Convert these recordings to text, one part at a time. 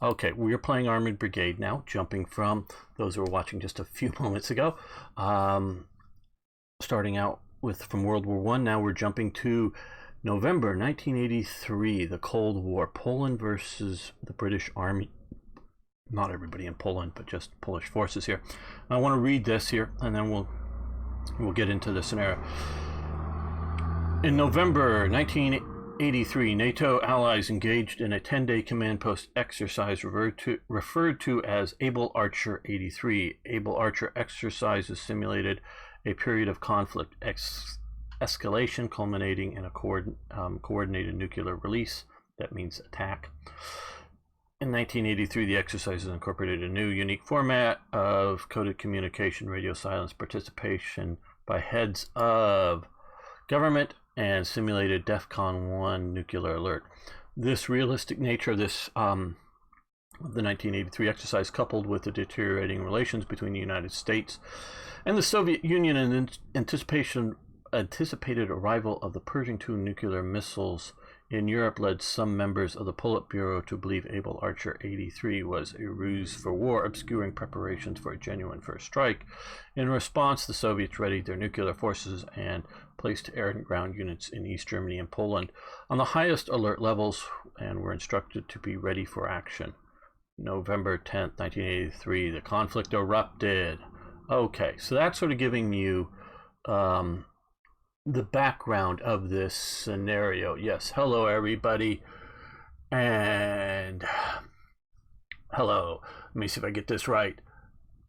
Okay, we are playing Armored Brigade now, jumping from those who were watching just a few moments ago. Starting out with from World War I, now we're jumping to November 1983, the Cold War, Poland versus the British Army. Not everybody in Poland, but just Polish forces here. I want to read this here, and then we'll get into the scenario. In November 1983, NATO allies engaged in a 10-day command post exercise referred to as Able Archer 83. Able Archer exercises simulated a period of conflict escalation culminating in a coordinated nuclear release. That means attack. In 1983, the exercises incorporated a new, unique format of coded communication, radio silence, participation by heads of government, and simulated DEFCON 1 nuclear alert. This realistic nature of this the 1983 exercise, coupled with the deteriorating relations between the United States and the Soviet Union and anticipated arrival of the Pershing II nuclear missiles in Europe, led some members of the Politburo to believe Able Archer 83 was a ruse for war, obscuring preparations for a genuine first strike. In response, the Soviets readied their nuclear forces and placed air and ground units in East Germany and Poland on the highest alert levels and were instructed to be ready for action. November 10th, 1983, the conflict erupted. Okay, so that's sort of giving you the background of this scenario. Yes, hello everybody, and hello. Let me see if I get this right.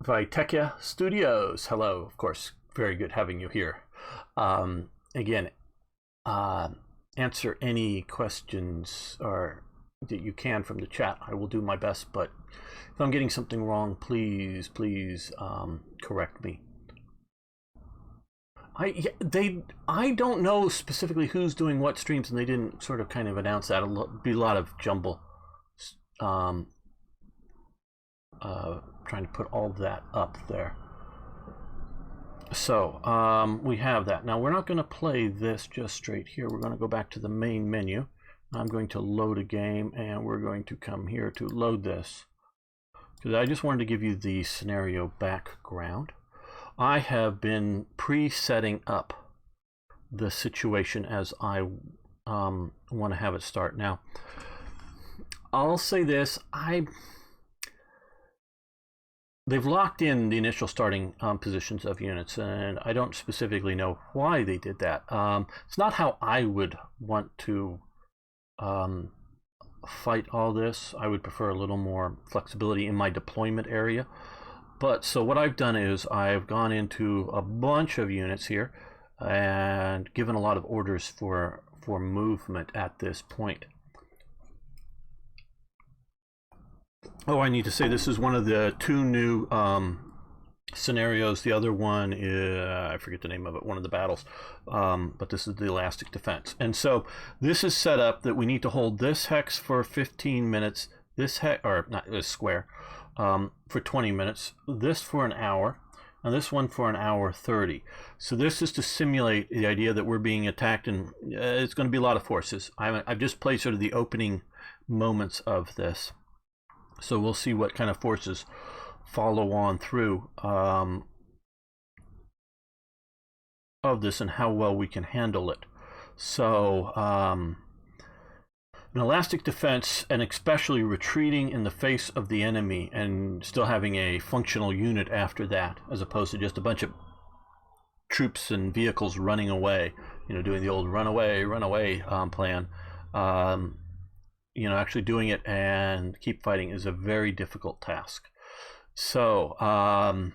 Vitekia Studios. Hello, of course, very good having you here. Again, answer any questions or that you can from the chat. I will do my best, but if I'm getting something wrong, please correct me. I don't know specifically who's doing what streams, and they didn't sort of kind of announce that. It'll be a lot of jumble. Trying to put all of that up there. So we have that. Now we're not going to play this just straight here. We're going to go back to the main menu. I'm going to load a game, and we're going to come here to load this, because I just wanted to give you the scenario background. I have been pre-setting up the situation as I want to have it start. Now, I'll say this: they've locked in the initial starting positions of units, and I don't specifically know why they did that. It's not how I would want to fight all this. I would prefer a little more flexibility in my deployment area. But so what I've done is I've gone into a bunch of units here and given a lot of orders for movement at this point. Oh, I need to say this is one of the two new scenarios. The other one is, I forget the name of it, one of the battles, but this is the elastic defense. And so this is set up that we need to hold this hex for 15 minutes, this hex, or not this square, for 20 minutes, this for an hour, and this one for an hour 30. So this is to simulate the idea that we're being attacked, and it's going to be a lot of forces. I've just played sort of the opening moments of this, so we'll see what kind of forces follow on through of this and how well we can handle it. So an elastic defense, and especially retreating in the face of the enemy and still having a functional unit after that, as opposed to just a bunch of troops and vehicles running away, doing the old run away plan. Actually doing it and keep fighting is a very difficult task. So I'm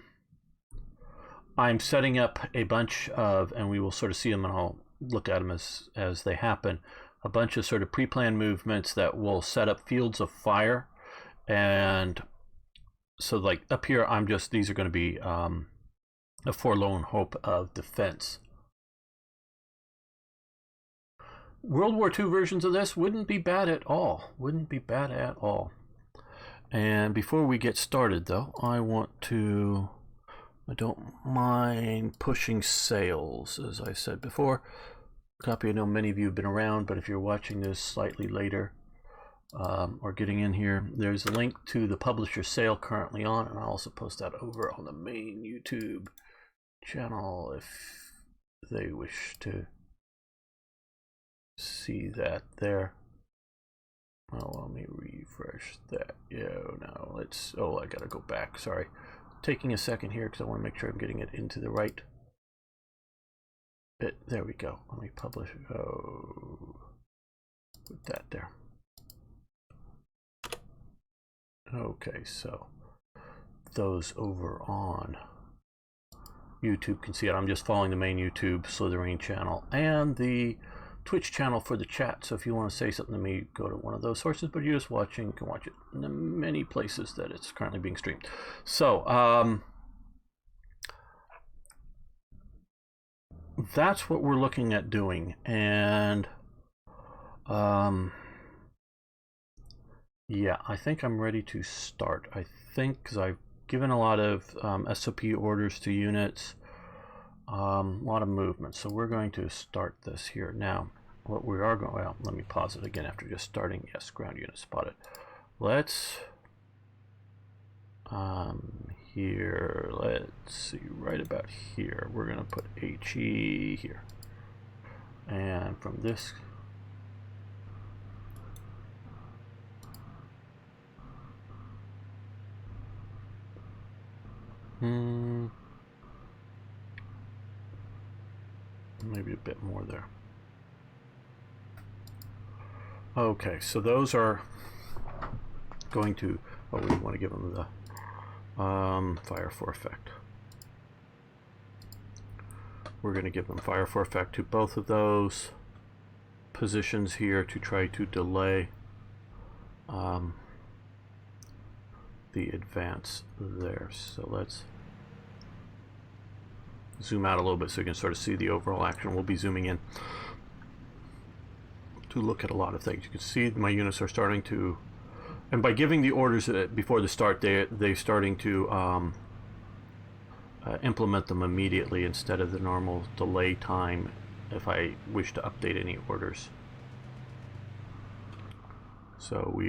setting up a bunch of, and we will sort of see them, and I'll look at them as they happen, a bunch of sort of pre-planned movements that will set up fields of fire. And so like up here, these are going to be a forlorn hope of defense. World War II versions of this wouldn't be bad at all. And before we get started, though, I don't mind pushing sales, as I said before. Copy, I know many of you have been around, but if you're watching this slightly later, or getting in here. There's a link to the publisher sale currently on, and I'll also post that over on the main YouTube channel if they wish to see that there. Oh, let me refresh that. Yeah, no, let's, oh, I gotta go back, sorry. Taking a second here because I want to make sure I'm getting it into the right bit. There we go. Let me publish, oh, put that there. Okay, so those over on YouTube can see it. I'm just following the main YouTube Slitherine channel and the Twitch channel for the chat. So if you want to say something to me, go to one of those sources. But you're just watching, you can watch it in the many places that it's currently being streamed. So that's what we're looking at doing. And yeah, I think I'm ready to start. I think because I've given a lot of SOP orders to units, a lot of movement. So we're going to start this here now. What we are going, well, let me pause it again after just starting. Yes, ground unit spotted. Let's here, let's see, right about here, we're going to put HE here. And from this, maybe a bit more there. Okay, so those are going to, oh, we want to give them the fire for effect. We're going to give them fire for effect to both of those positions here to try to delay the advance there. So let's zoom out a little bit so you can sort of see the overall action. We'll be zooming in to look at a lot of things. You can see my units are starting to, and by giving the orders before the start, they're starting to implement them immediately instead of the normal delay time if I wish to update any orders. So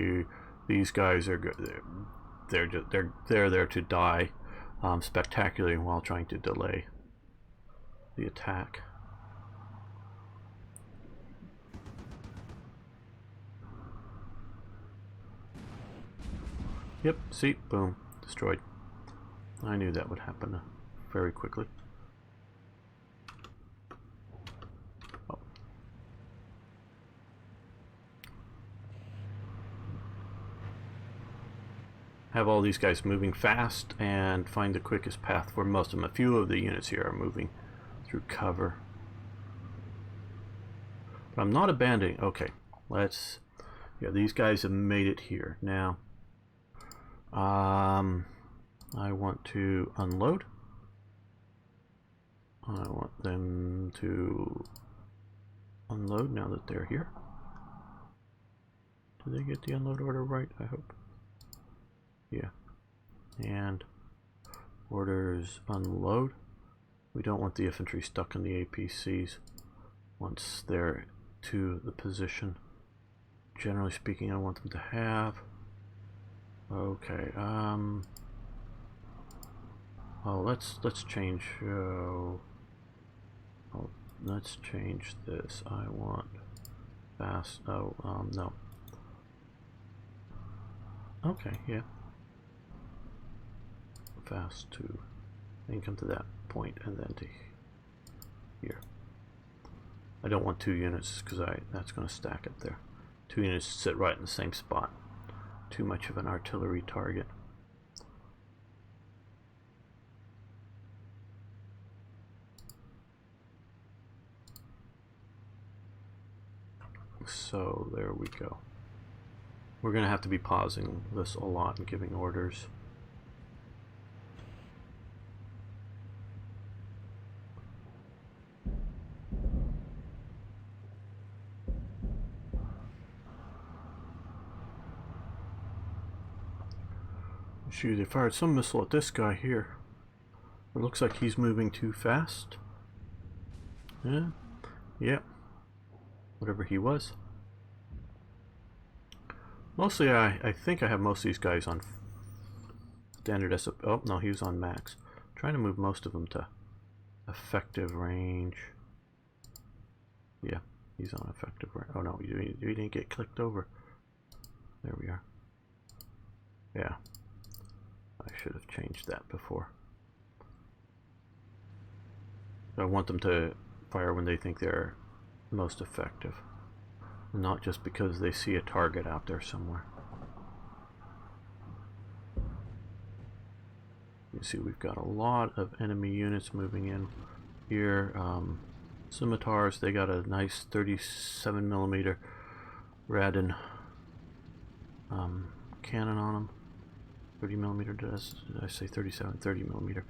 these guys are good. They're there to die spectacularly while trying to delay the attack. Yep, see, boom, destroyed. I knew that would happen very quickly. Oh. Have all these guys moving fast and find the quickest path for most of them. A few of the units here are moving through cover. But I'm not abandoning. Okay, let's, yeah, these guys have made it here. Now, I want to unload. I want them to unload now that they're here. Did they get the unload order right? I hope. Yeah. And orders unload. We don't want the infantry stuck in the APCs once they're to the position. Generally speaking, I want them to have. Okay. Oh, let's change. Oh, let's change this. I want fast. Oh, no. Okay, yeah. Fast to, and come to that point and then to here. I don't want two units because that's going to stack up there. Two units sit right in the same spot. Too much of an artillery target. So there we go. We're going to have to be pausing this a lot and giving orders. Shoot, they fired some missile at this guy here. It looks like he's moving too fast. Yeah. Whatever he was. Mostly, I think I have most of these guys on standard S. Oh, no, he was on max. I'm trying to move most of them to effective range. Yeah, he's on effective range. Oh, no, you didn't get clicked over. There we are. Yeah, I should have changed that before. I want them to fire when they think they're most effective, not just because they see a target out there somewhere. You see we've got a lot of enemy units moving in here. Scimitars, they got a nice 37mm Radin cannon on them. 30mm, did I say 37? 30mm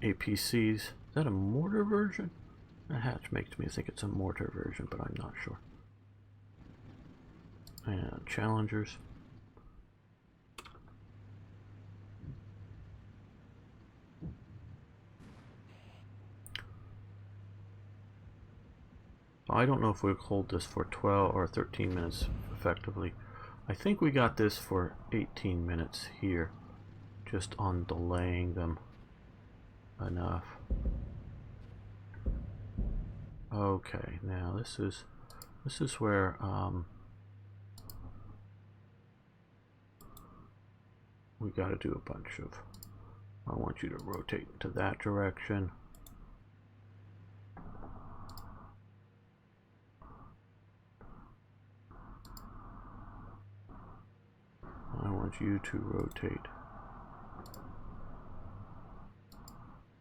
APCs. Is that a mortar version? That hatch makes me think it's a mortar version, but I'm not sure. And Challengers. I don't know if we'll hold this for 12 or 13 minutes effectively. I think we got this for 18 minutes here, just on delaying them enough. Okay, now this is where we got to do a bunch of. I want you to rotate into that direction. I want you to rotate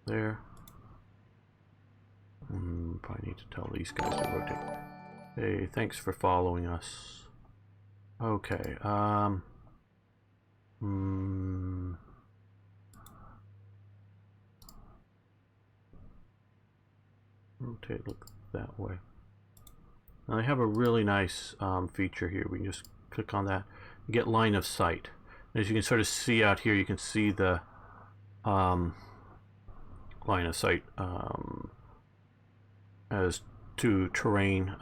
there. Probably need to tell these guys to rotate. Hey, thanks for following us. Okay, rotate, look that way. Now they have a really nice feature here. We can just click on that and get line of sight. As you can sort of see out here, you can see the line of sight as to terrain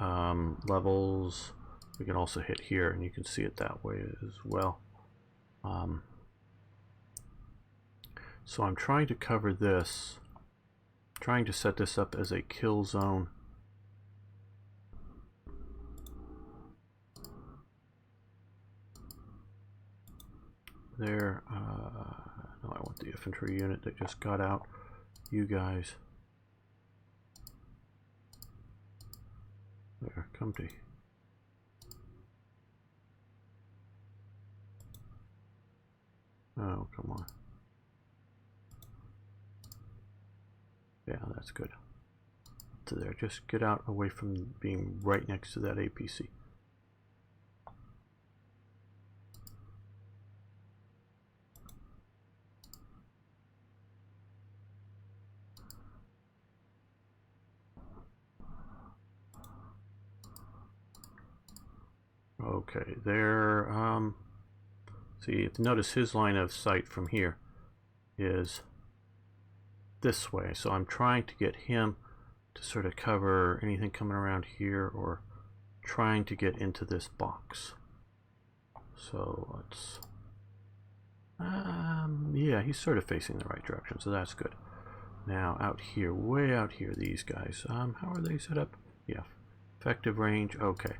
levels. We can also hit here and you can see it that way as well. So I'm trying to cover this, trying to set this up as a kill zone. There, no, I want the infantry unit that just got out. You guys. There, come to. Oh, come on. Yeah, that's good. To there, just get out away from being right next to that APC. Okay, there, see, if you notice his line of sight from here is this way, so I'm trying to get him to sort of cover anything coming around here or trying to get into this box. So let's, yeah, he's sort of facing the right direction, so that's good. Now out here, way out here, these guys, how are they set up? Yeah, effective range, okay.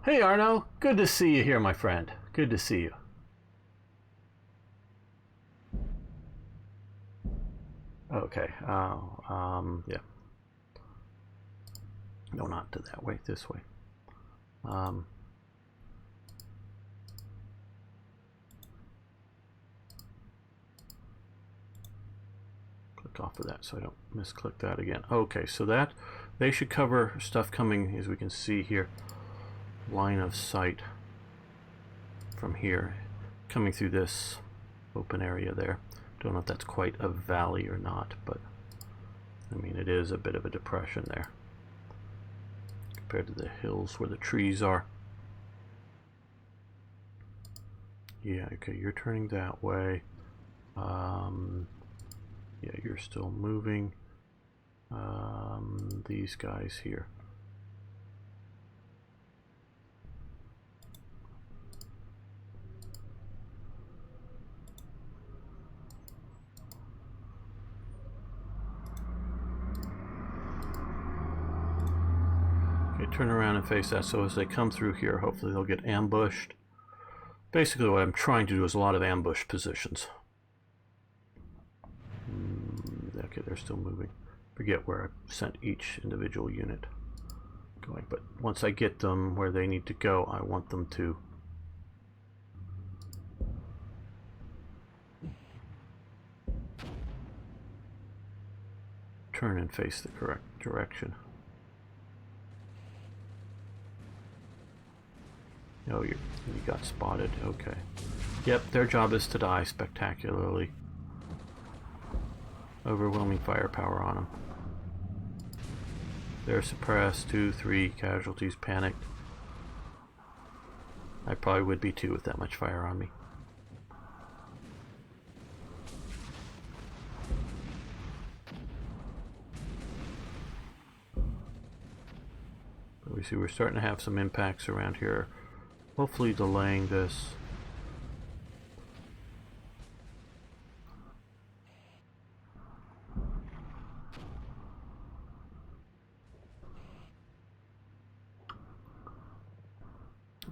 Hey Arno, good to see you here, my friend. Good to see you. Okay, yeah. No, not to that way, this way. Click off of that so I don't misclick that again. Okay, so that, they should cover stuff coming, as we can see here. Line of sight from here coming through this open area there. Don't know if that's quite a valley or not, but I mean it is a bit of a depression there. compared to the hills where the trees are. Yeah, okay, you're turning that way. Yeah, you're still moving. These guys here. Okay, turn around and face that, so as they come through here, hopefully they'll get ambushed. Basically what I'm trying to do is a lot of ambush positions. Okay, they're still moving. Forget where I sent each individual unit going, but once I get them where they need to go, I want them to turn and face the correct direction. Oh, you got spotted. Okay. Yep, their job is to die spectacularly. Overwhelming firepower on them. They're suppressed. 2, 3 casualties. Panicked. I probably would be too with that much fire on me. But we see we're starting to have some impacts around here. Hopefully delaying this.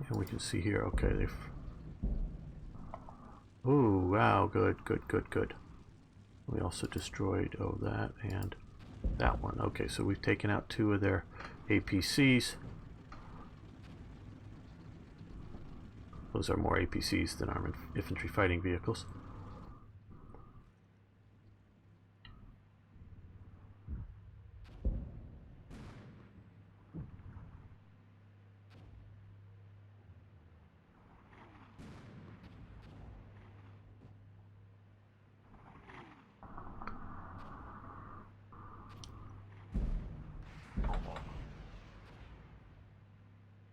And we can see here, okay, they've... Ooh, wow, good, good, good, good. We also destroyed, oh, that and that one. Okay, so we've taken out 2 of their APCs. Those are more APCs than armored infantry fighting vehicles.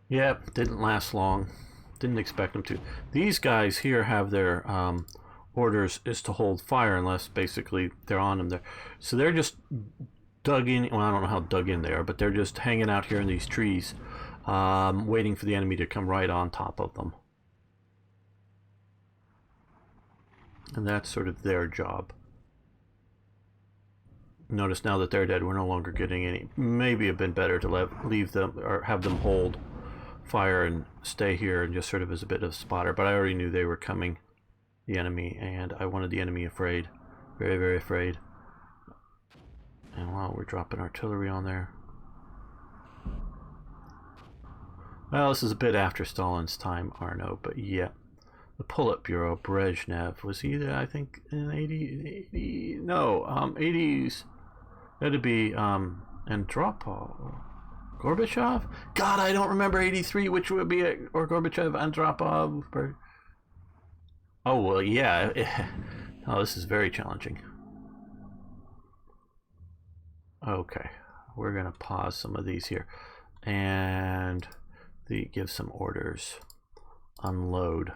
Yep, didn't last long. Didn't expect them to. These guys here have their orders is to hold fire unless basically they're on them there. So they're just dug in. Well, I don't know how dug in they are, but they're just hanging out here in these trees, waiting for the enemy to come right on top of them. And that's sort of their job. Notice now that they're dead, we're no longer getting any. Maybe it'd been better to leave them or have them hold fire and stay here and just sort of as a bit of spotter, but I already knew they were coming, the enemy, and I wanted the enemy afraid, very, very afraid. And wow, we're dropping artillery on there. Well, this is a bit after Stalin's time, Arno, but yeah. The Politburo, Brezhnev, was he there, I think, in 80 no, 80s, that'd be, Andropov. Gorbachev? God, I don't remember 83, which would be it, or Gorbachev, Andropov. Oh, well, yeah. Oh, this is very challenging. Okay, we're going to pause some of these here and give some orders. Unload.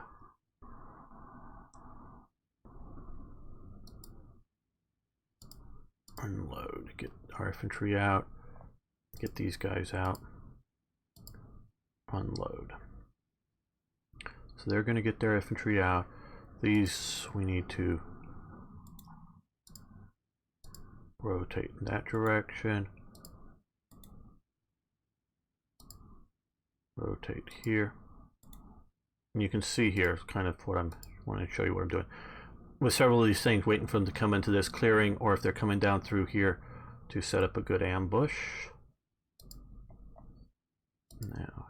Unload. Get our infantry out. Get these guys out. Unload. So they're going to get their infantry out. These we need to rotate in that direction. Rotate here. And you can see here kind of what I'm wanting to show you what I'm doing. With several of these things, waiting for them to come into this clearing, or if they're coming down through here to set up a good ambush. Now,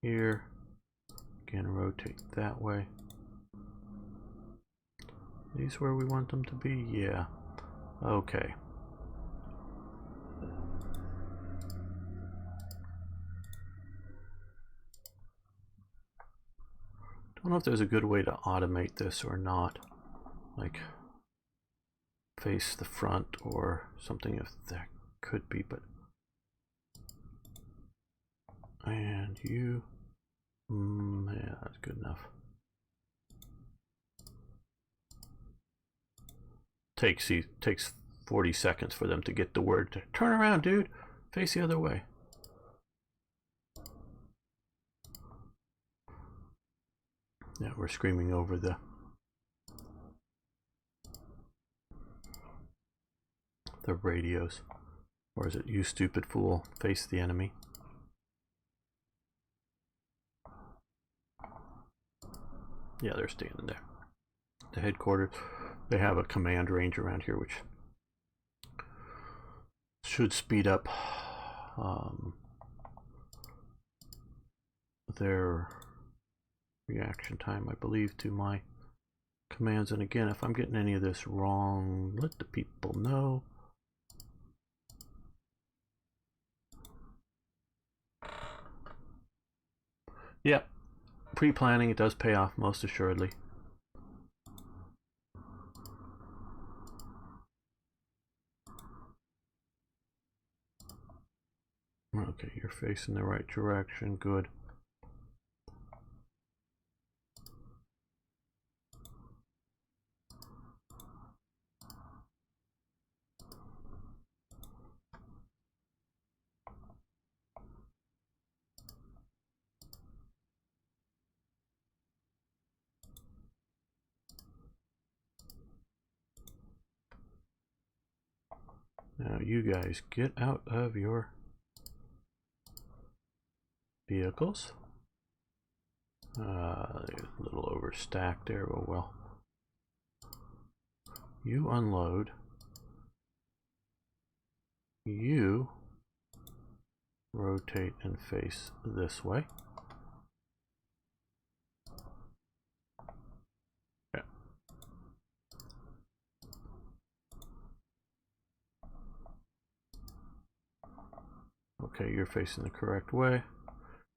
here, again, rotate that way. These where we want them to be? Yeah. Okay. Don't know if there's a good way to automate this or not. Like, face the front or something, if that could be, but And you, yeah, that's good enough. Takes 40 seconds for them to get the word to turn around, dude. Face the other way. Yeah, we're screaming over the radios. Or is it, you stupid fool, face the enemy? Yeah, they're standing there. The headquarters, they have a command range around here, which should speed up their reaction time, I believe, to my commands. And again, if I'm getting any of this wrong, let the people know. Yep, pre-planning, it does pay off most assuredly. Okay, you're facing the right direction, good. Now you guys get out of your vehicles. A little overstacked there, oh well. You unload. You rotate and face this way. Yeah. Okay, you're facing the correct way.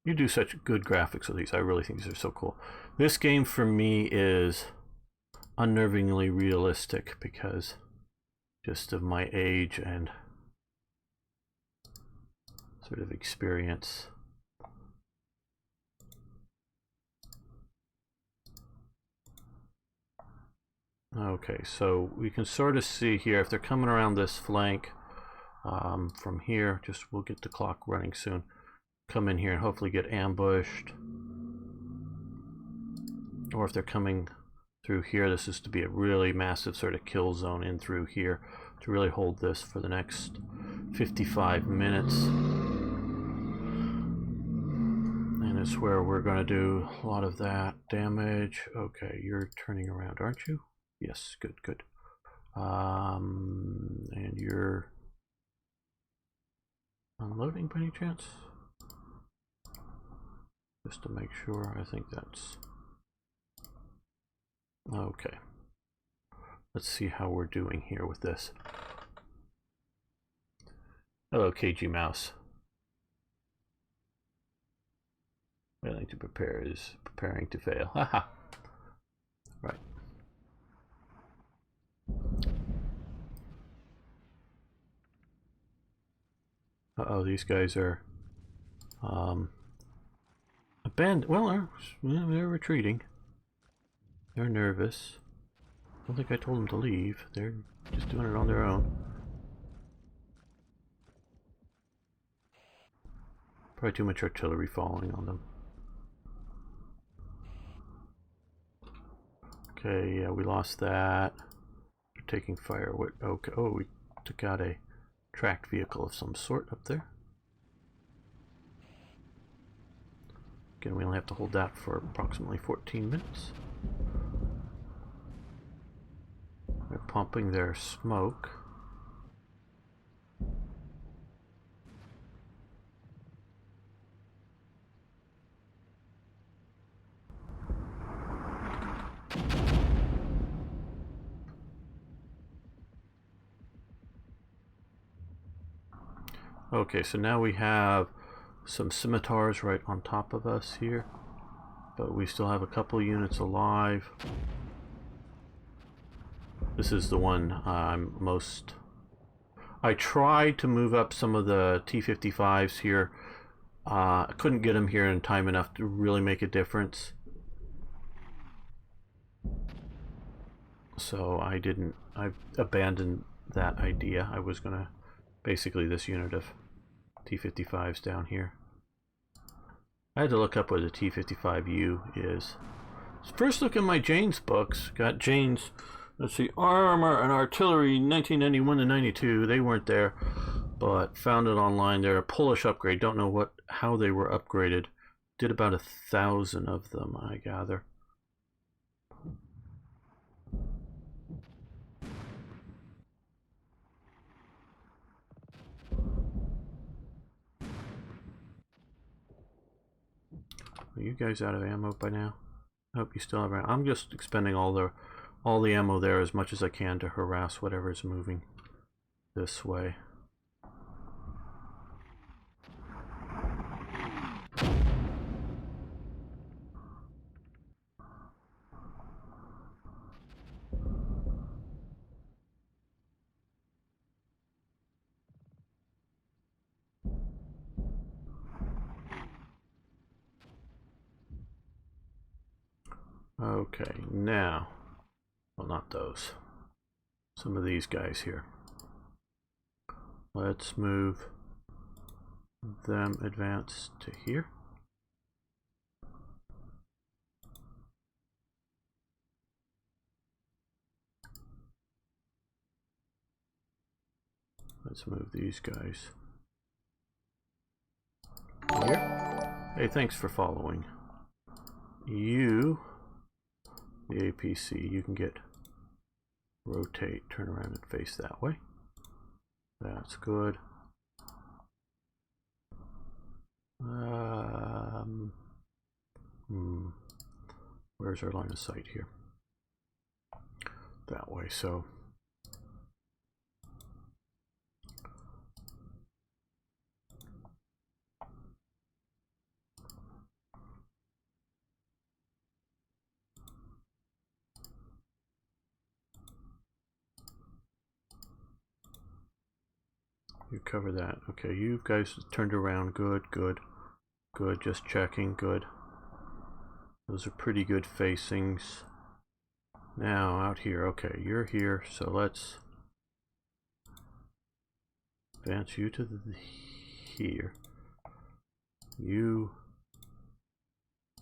You do such good graphics with these. I really think these are so cool. This game for me is unnervingly realistic because just of my age and sort of experience. Okay, so we can sort of see here if they're coming around this flank from here. Just we'll get the clock running soon. Come in here and hopefully get ambushed. Or if they're coming through here, this is to be a really massive sort of kill zone in through here to really hold this for the next 55 minutes. And it's where we're going to do a lot of that damage. Okay, you're turning around, aren't you? Yes, good, good. And you're unloading by any chance? Just to make sure, I think that's okay. Let's see how we're doing here with this. Hello, KG Mouse. Failing to prepare is preparing to fail. Haha. Right. Uh-oh, these guys are abandoned. Well, they're retreating. They're nervous. I don't think I told them to leave. They're just doing it on their own. Probably too much artillery falling on them. Okay, yeah, we lost that. They're taking fire. What? Okay. Oh, we took out a tracked vehicle of some sort up there. Again, we only have to hold that for approximately 14 minutes. They're pumping their smoke. Okay, so now we have some scimitars right on top of us here, but we still have a couple units alive. This is the one I'm most... I tried to move up some of the T-55s here I couldn't get them here in time enough to really make a difference. So I abandoned that idea. I was gonna, basically this unit of T-55s down here. I had to look up what a T-55U is. First look at my Jane's books. Got Jane's, let's see, Armor and Artillery 1991 and 92. They weren't there, but found it online. They're a Polish upgrade. Don't know how they were upgraded. Did about 1,000 of them, I gather. Are you guys out of ammo by now? I hope you still have ammo. I'm just expending all the ammo there as much as I can to harass whatever's moving this way. Okay, now, well, not those. Some of these guys here. Let's move them advance to here. Let's move these guys here. Hey, thanks for following. You, the APC, you can get rotate, turn around and face that way. That's good. Where's our line of sight here? That way, so you cover that. Okay, you guys turned around. Good, good, good. Just checking. Good. Those are pretty good facings. Now out here. Okay, you're here. So let's advance you to here. You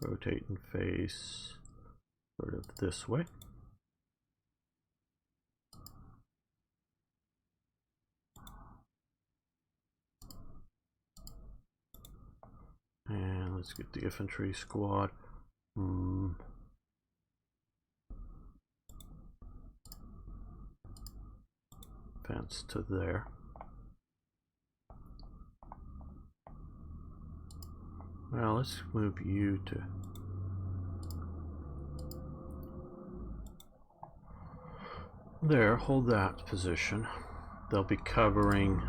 rotate and face sort of this way. And let's get the infantry squad. Advance to there. Well, let's move you to there. Hold that position. They'll be covering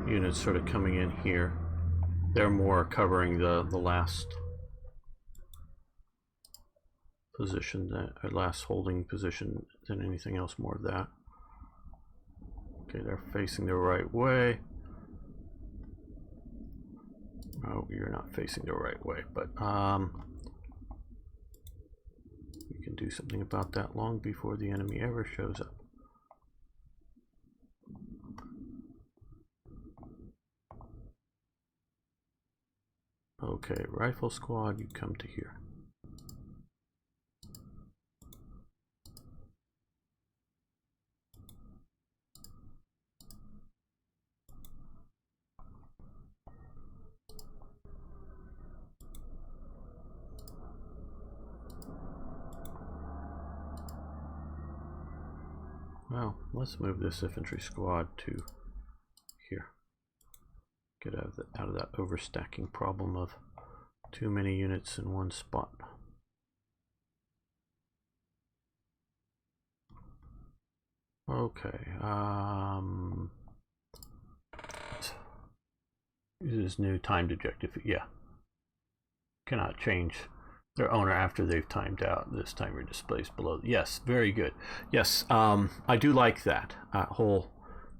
units sort of coming in here. They're more covering the last position, last holding position than anything else more of that. Okay, they're facing the right way. Oh, you're not facing the right way, but you can do something about that long before the enemy ever shows up. Okay, rifle squad, you come to here. Well, let's move this infantry squad to here. Get out of that overstacking problem of too many units in one spot. Okay, this is new timed objective. Yeah, cannot change their owner after they've timed out. This timer displays below. Yes, very good. Yes, I do like that whole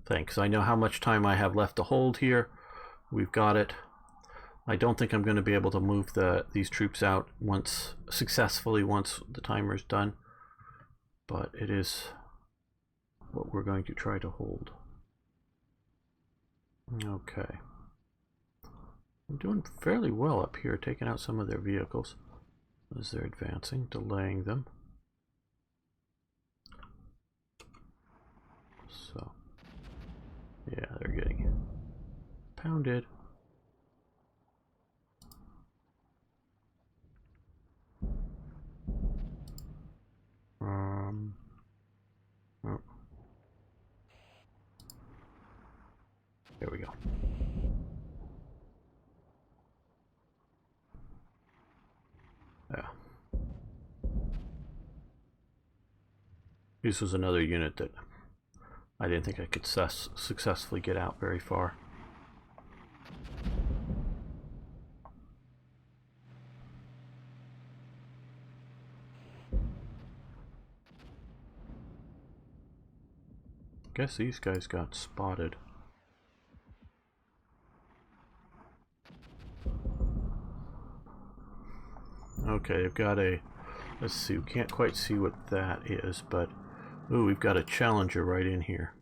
thing because I know how much time I have left to hold here. We've got it. I don't think I'm going to be able to move these troops out successfully once the timer's done, but it is what we're going to try to hold. Okay. I'm doing fairly well up here, taking out some of their vehicles as they're advancing, delaying them. So, yeah, they're getting pounded. Oh. There we go. Yeah. This was another unit that I didn't think I could successfully get out very far. Guess these guys got spotted. Okay, they've got a, let's see, we can't quite see what that is, but ooh, we've got a Challenger right in here.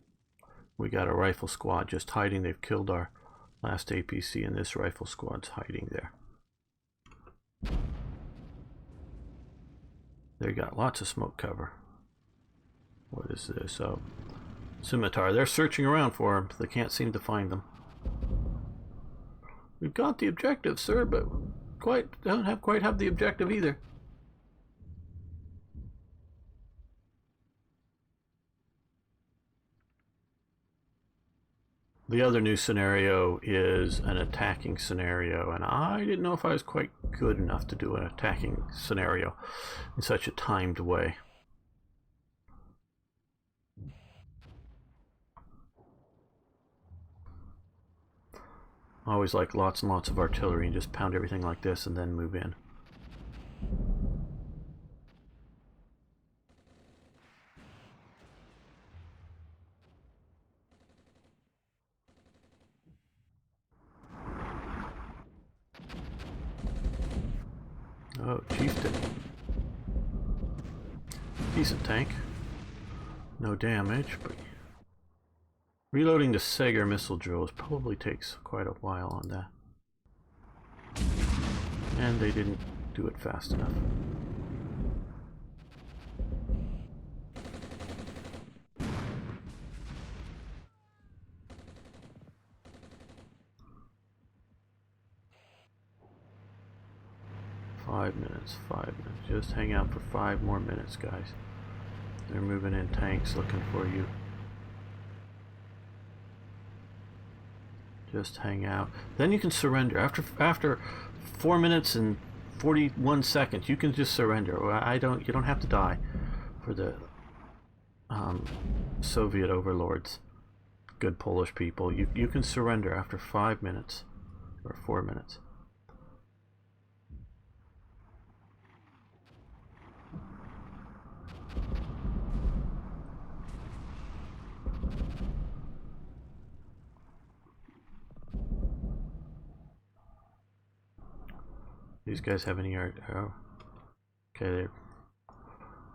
We got a rifle squad just hiding. They've killed our last APC, and this rifle squad's hiding there. They got lots of smoke cover. What is this? Oh, scimitar. They're searching around for them. They can't seem to find them. We've got the objective, sir, but don't quite have the objective either. The other new scenario is an attacking scenario, and I didn't know if I was quite good enough to do an attacking scenario in such a timed way. I always like lots and lots of artillery and just pound everything like this and then move in. Oh, Chieftain. Decent tank. No damage, but reloading the Sager missile drills probably takes quite a while on that. And they didn't do it fast enough. Five minutes. Just hang out for 5 more minutes, guys. They're moving in tanks looking for you. Just hang out. Then you can surrender. After 4 minutes and 41 seconds, you can just surrender. You don't have to die for the Soviet overlords. Good Polish people. You can surrender after 5 minutes or 4 minutes. These guys have any art? Oh, okay.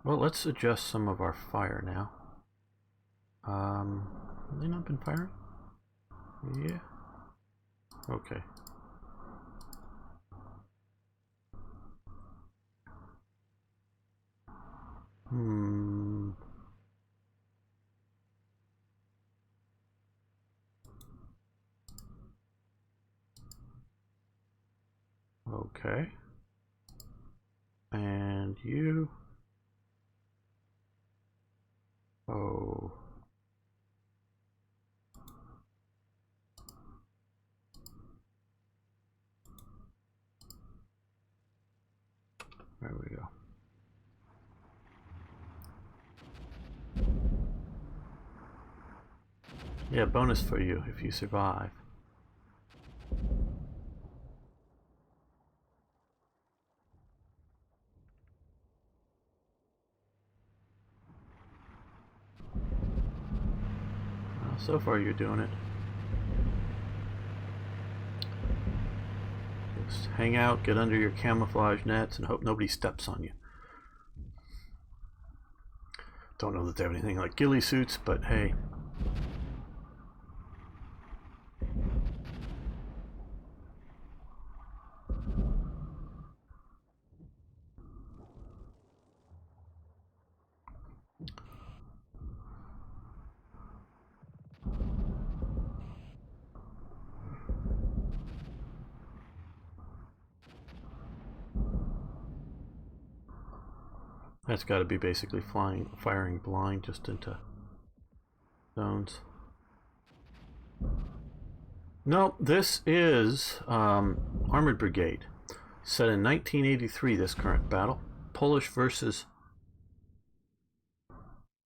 Well, let's adjust some of our fire now. Have they not been firing? Yeah. Okay. Okay. And you. Oh. There we go. Yeah, bonus for you if you survive. Well, so far you're doing it. hang out, get under your camouflage nets, and hope nobody steps on you. Don't know that they have anything like ghillie suits, but hey. That's got to be basically firing blind just into zones. No, this is Armored Brigade, set in 1983. This current battle, Polish versus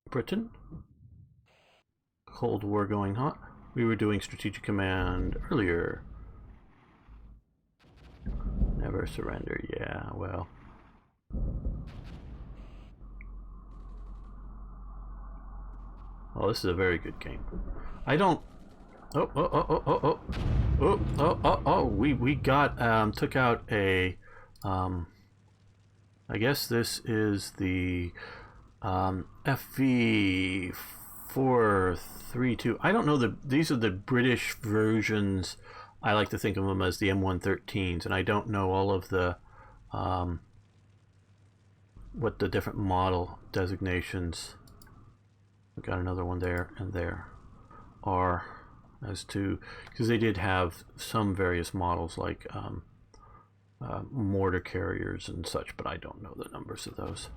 Britain. Cold War going hot. We were doing Strategic Command earlier. Never surrender. Yeah, well. Oh, this is a very good game. I don't. We got took out a. I guess this is the FV 432. I don't know these are the British versions. I like to think of them as the M113s, and I don't know all of the what the different model designations. We got another one there and there are as to, because they did have some various models like mortar carriers and such, but I don't know the numbers of those.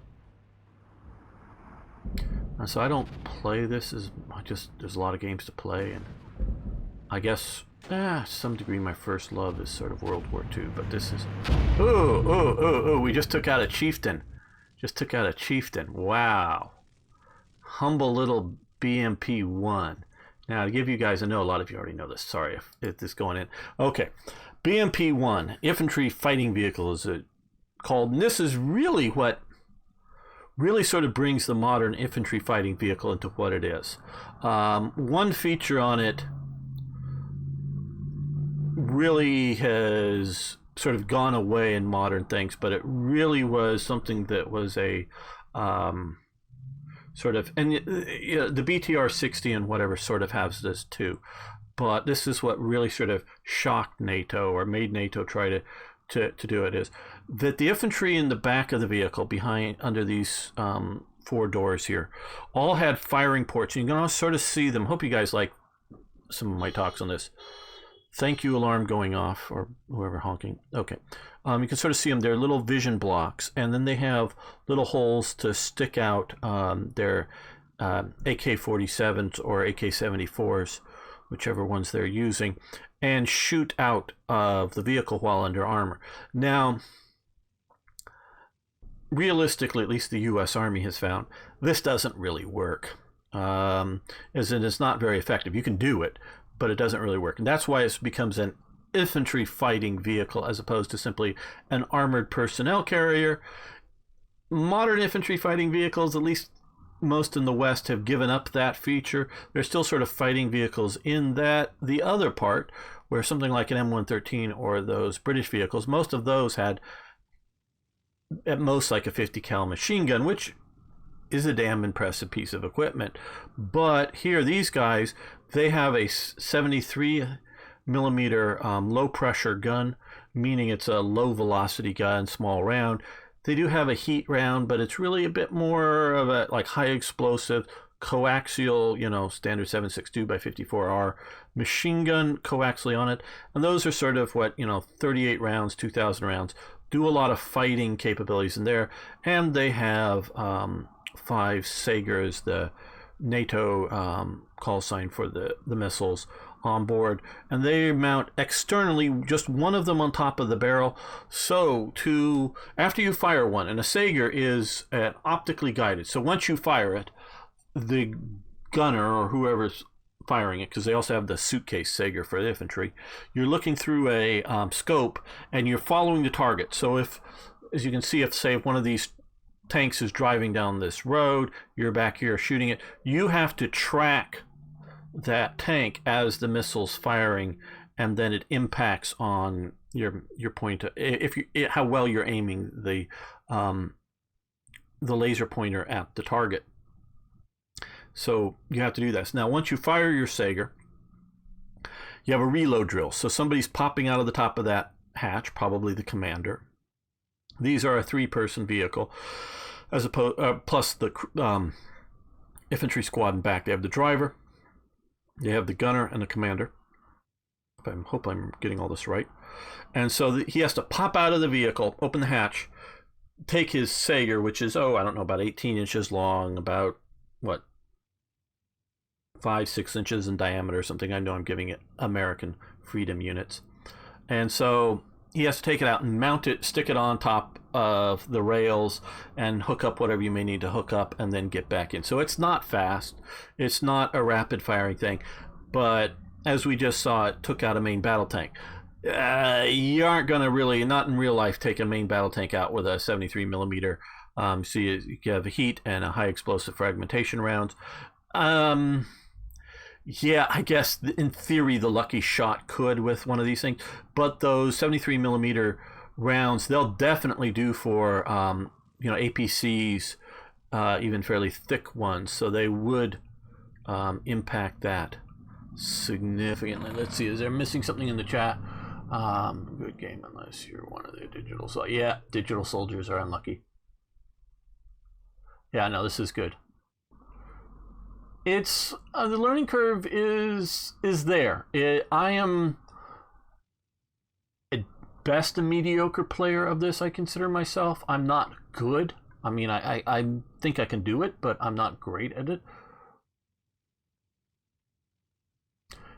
So I don't play this as just there's a lot of games to play, and I guess to some degree my first love is sort of World War II, but this is we just took out a chieftain. Wow. Humble little BMP-1. Now, to give you guys a know, a lot of you already know this. Sorry if this is going in. Okay. BMP-1, infantry fighting vehicle is it called. And this is really what really sort of brings the modern infantry fighting vehicle into what it is. One feature on it really has sort of gone away in modern things, but it really was something that was a sort of, and the BTR-60 and whatever sort of has this too, but this is what really sort of shocked NATO or made NATO try to do it, is that the infantry in the back of the vehicle behind under these four doors here all had firing ports. You can all sort of see them. Hope you guys like some of my talks on this. Thank you alarm going off, or whoever honking. Okay. You can sort of see them. They're little vision blocks, and then they have little holes to stick out their AK-47s or AK-74s, whichever ones they're using, and shoot out of the vehicle while under armor. Now, realistically, at least the U.S. Army has found, this doesn't really work. As in, it's not very effective. You can do it, but it doesn't really work. And that's why it becomes an infantry fighting vehicle as opposed to simply an armored personnel carrier. Modern infantry fighting vehicles, at least most in the West, have given up that feature. They're still sort of fighting vehicles in that the other part, where something like an M113 or those British vehicles, most of those had at most like a 50 cal machine gun, which is a damn impressive piece of equipment. But here, these guys, they have a 73 millimeter low pressure gun, meaning it's a low velocity gun, small round. They do have a heat round, but it's really a bit more of a like high explosive coaxial, standard 7.62 by 54R machine gun coaxially on it. And those are sort of what, 38 rounds, 2,000 rounds, do a lot of fighting capabilities in there. And they have 5 Sagers, the NATO call sign for the missiles, on board, and they mount externally, just one of them on top of the barrel. So after you fire one, and a Sager is optically guided, so once you fire it, the gunner or whoever's firing it, because they also have the suitcase Sager for the infantry, you're looking through a scope and you're following the target. So if, as you can see, if say one of these tanks is driving down this road, you're back here shooting it, you have to track that tank as the missile's firing, and then it impacts on your point, if you how well you're aiming the laser pointer at the target. So you have to do this. Now, once you fire your Sager, you have a reload drill. So somebody's popping out of the top of that hatch, probably the commander. These are a 3-person vehicle, as opposed plus the infantry squad in back. They have the driver, they have the gunner, and the commander. I hope I'm getting all this right. And so he has to pop out of the vehicle, open the hatch, take his Sager, which is, I don't know, about 18 inches long, about, 5-6 inches in diameter or something. I know I'm giving it American freedom units. And so he has to take it out and mount it, stick it on top of the rails, and hook up whatever you may need to hook up, and then get back in. So it's not fast. It's not a rapid firing thing. But as we just saw, it took out a main battle tank. You aren't going to really, not in real life, take a main battle tank out with a 73 millimeter. So you have a heat and a high explosive fragmentation rounds. Yeah, I guess in theory the lucky shot could with one of these things, but those 73 millimeter rounds, they'll definitely do for APCs, even fairly thick ones. So they would impact that significantly. Let's see, is there missing something in the chat? Good game unless you're one of the digital. So yeah, digital soldiers are unlucky. Yeah, no, this is good. It's the learning curve is there. I am at best a mediocre player of this. I consider myself. I'm not good. I mean, I think I can do it, but I'm not great at it.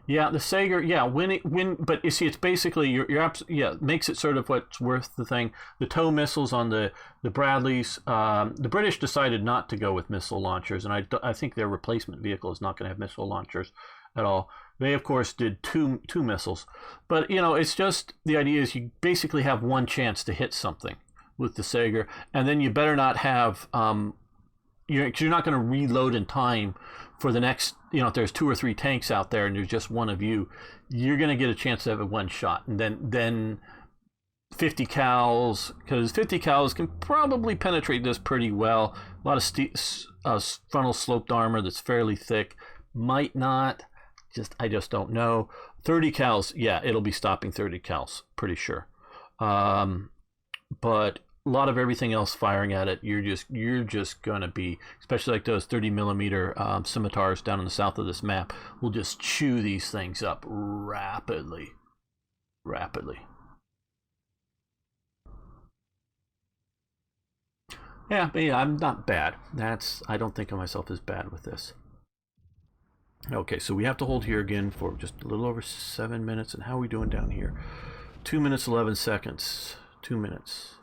Yeah, the Sager. Yeah, but you see, it's basically it makes it sort of what's worth the thing. The tow missiles on the Bradleys. The British decided not to go with missile launchers, and I think their replacement vehicle is not going to have missile launchers at all. They of course did two missiles, but it's just the idea is you basically have one chance to hit something with the Sager, and then you better not have you're not going to reload in time for the next, if there's 2 or 3 tanks out there and there's just one of you, you're going to get a chance to have a one shot. And then 50 cals, because 50 cals can probably penetrate this pretty well. A lot of frontal sloped armor that's fairly thick. Might not. I just don't know. 30 cals, yeah, it'll be stopping 30 cals, pretty sure. But a lot of everything else firing at it, you're just gonna be, especially like those 30 millimeter scimitars down in the south of this map, will just chew these things up rapidly. Yeah, but yeah, I'm not bad. I don't think of myself as bad with this. Okay, so we have to hold here again for just a little over 7 minutes. And how are we doing down here? 2 minutes 11 seconds. 2 minutes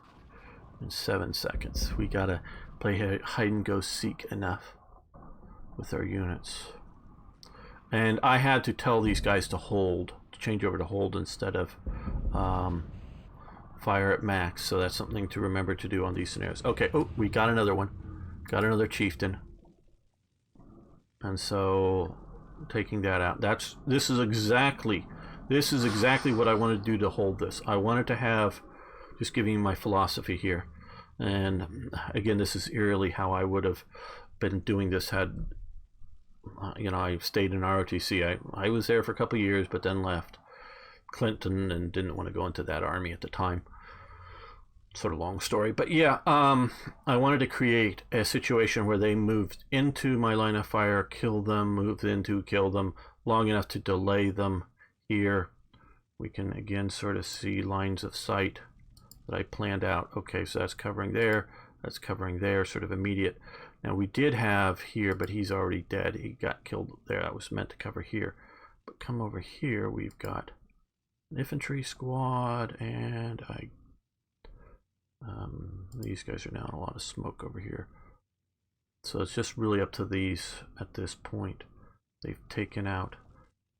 and 7 seconds. We gotta play hide and go seek enough with our units. And I had to tell these guys to change over to hold instead of fire at max. So that's something to remember to do on these scenarios. Okay, we got another one. Got another chieftain. And so taking that out. This is exactly what I wanted to do to hold this. I wanted to have, just giving you my philosophy here, and again, this is eerily how I would have been doing this had I stayed in ROTC. I was there for a couple of years, but then left Clinton and didn't want to go into that army at the time. Sort of long story, but yeah, I wanted to create a situation where they moved into my line of fire, kill them, moved into, kill them, long enough to delay them here. We can again sort of see lines of sight that I planned out. Okay, so that's covering there, sort of immediate. Now we did have here, but he's already dead. He got killed there. That was meant to cover here. But come over here, we've got an infantry squad, and these guys are now in a lot of smoke over here. So it's just really up to these at this point. They've taken out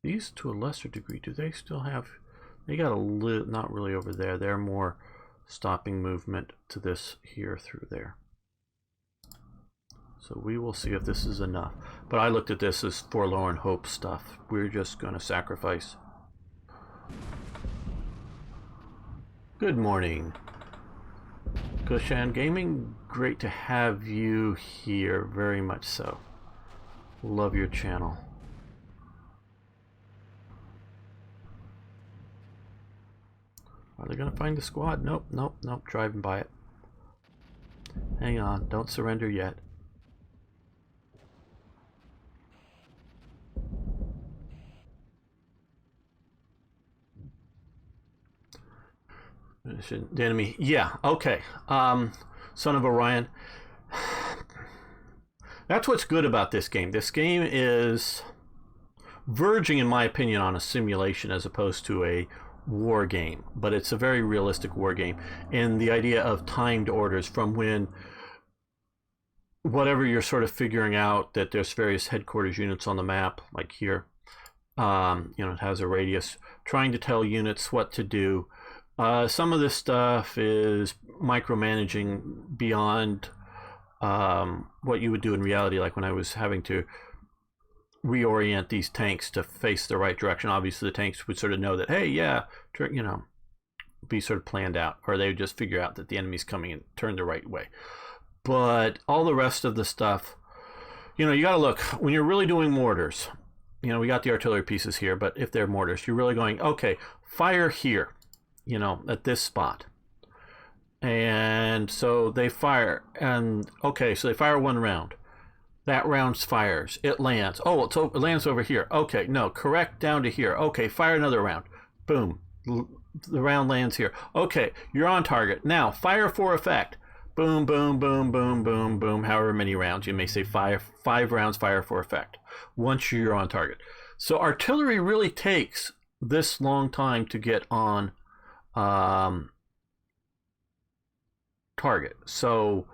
these to a lesser degree. Do they still have? They got not really over there. They're more stopping movement to this here through there. So we will see if this is enough. But I looked at this as forlorn hope stuff. We're just going to sacrifice. Good morning. Goshan Gaming, great to have you here, very much so. Love your channel. Are they gonna find the squad? Nope, nope, nope, driving by it. Hang on, don't surrender yet. The enemy, yeah, okay. Son of Orion. That's what's good about this game. This game is verging, in my opinion, on a simulation as opposed to a war game, but it's a very realistic war game. And the idea of timed orders from when whatever you're sort of figuring out that there's various headquarters units on the map, like here, it has a radius, trying to tell units what to do. Some of this stuff is micromanaging beyond what you would do in reality, like when I was having to reorient these tanks to face the right direction. Obviously, the tanks would sort of know that, hey, yeah, be sort of planned out, or they would just figure out that the enemy's coming and turn the right way. But all the rest of the stuff, you got to look when you're really doing mortars. We got the artillery pieces here, but if they're mortars, you're really going, okay, fire here, at this spot. And so they fire, and okay, so they fire one round. That round fires. It lands. Oh, it lands over here. Okay, no, correct down to here. Okay, fire another round. Boom. The round lands here. Okay, you're on target. Now, fire for effect. Boom, boom, boom, boom, boom, boom. However many rounds. You may say five rounds fire for effect once you're on target. So artillery really takes this long time to get on target. So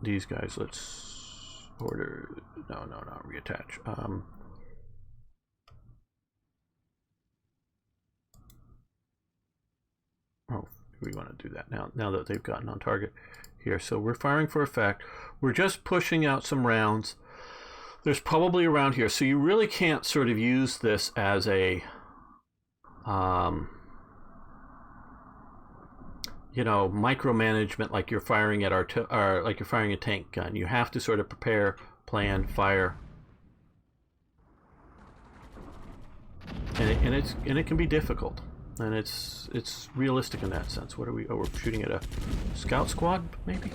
these guys, let's order. No, not reattach. We want to do that now that they've gotten on target here. So we're firing for effect. We're just pushing out some rounds. There's probably around here. So you really can't sort of use this as a micromanagement, like you're firing at like you're firing a tank gun. You have to sort of prepare, plan, fire, and it can be difficult, and it's realistic in that sense. What are we? Oh, we're shooting at a scout squad, maybe.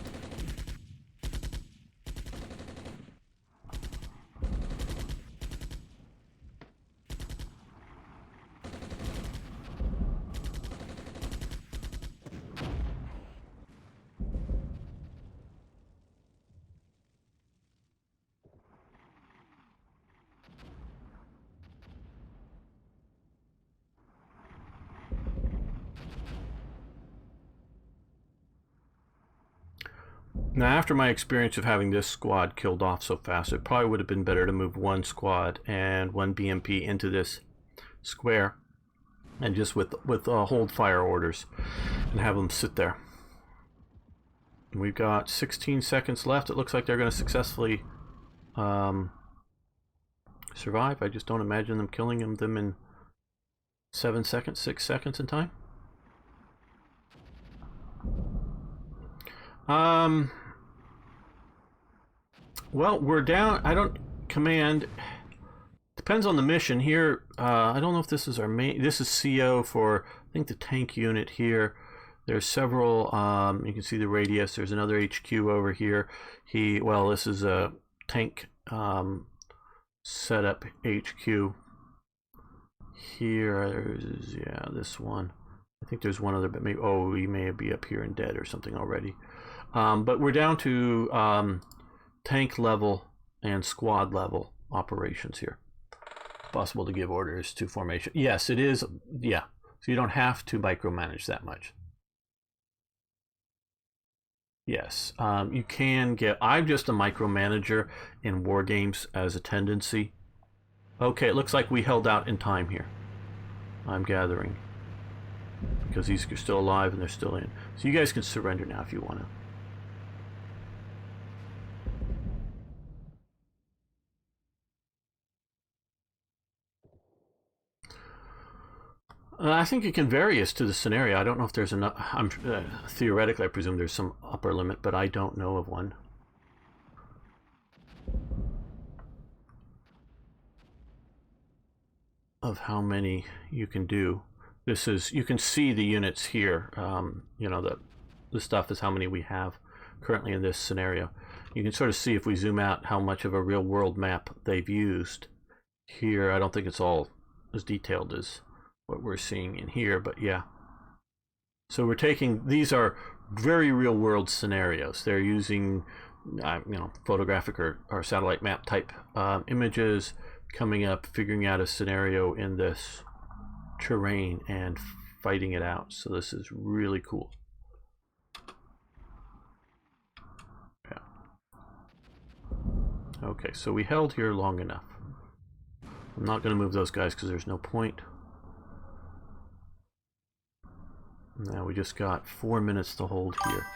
Now, after my experience of having this squad killed off so fast, it probably would have been better to move one squad and one BMP into this square, and just with hold fire orders, and have them sit there. We've got 16 seconds left. It looks like they're going to successfully survive. I just don't imagine them killing them in 7 seconds, 6 seconds in time. Well, we're down. I don't command. Depends on the mission here. I don't know if this is our main. This is CO for, I think, the tank unit here. There's several. You can see the radius. There's another HQ over here. This is a tank setup HQ. Here, there's, yeah, this one. I think there's one other, but maybe, we may be up here and dead or something already. But we're down to tank level and squad level operations here. Possible to give orders to formation. Yes, it is. Yeah, so you don't have to micromanage that much. Yes, you can get. I'm just a micromanager in war games as a tendency. Okay, it looks like we held out in time here. I'm gathering, because these are still alive and they're still in. So you guys can surrender now if you want to. I think it can vary as to the scenario. I don't know if there's enough. Theoretically, I presume there's some upper limit, but I don't know of one. Of how many you can do. This is, you can see the units here. You know, the stuff is how many we have currently in this scenario. You can sort of see if we zoom out how much of a real world map they've used. Here, I don't think it's all as detailed as what we're seeing in here, but yeah. So we're taking, these are very real world scenarios. They're using, you know, photographic or satellite map type images, coming up, figuring out a scenario in this terrain and fighting it out. So this is really cool. Yeah. Okay, so we held here long enough. I'm not going to move those guys because there's no point. Now we just got 4 minutes to hold here.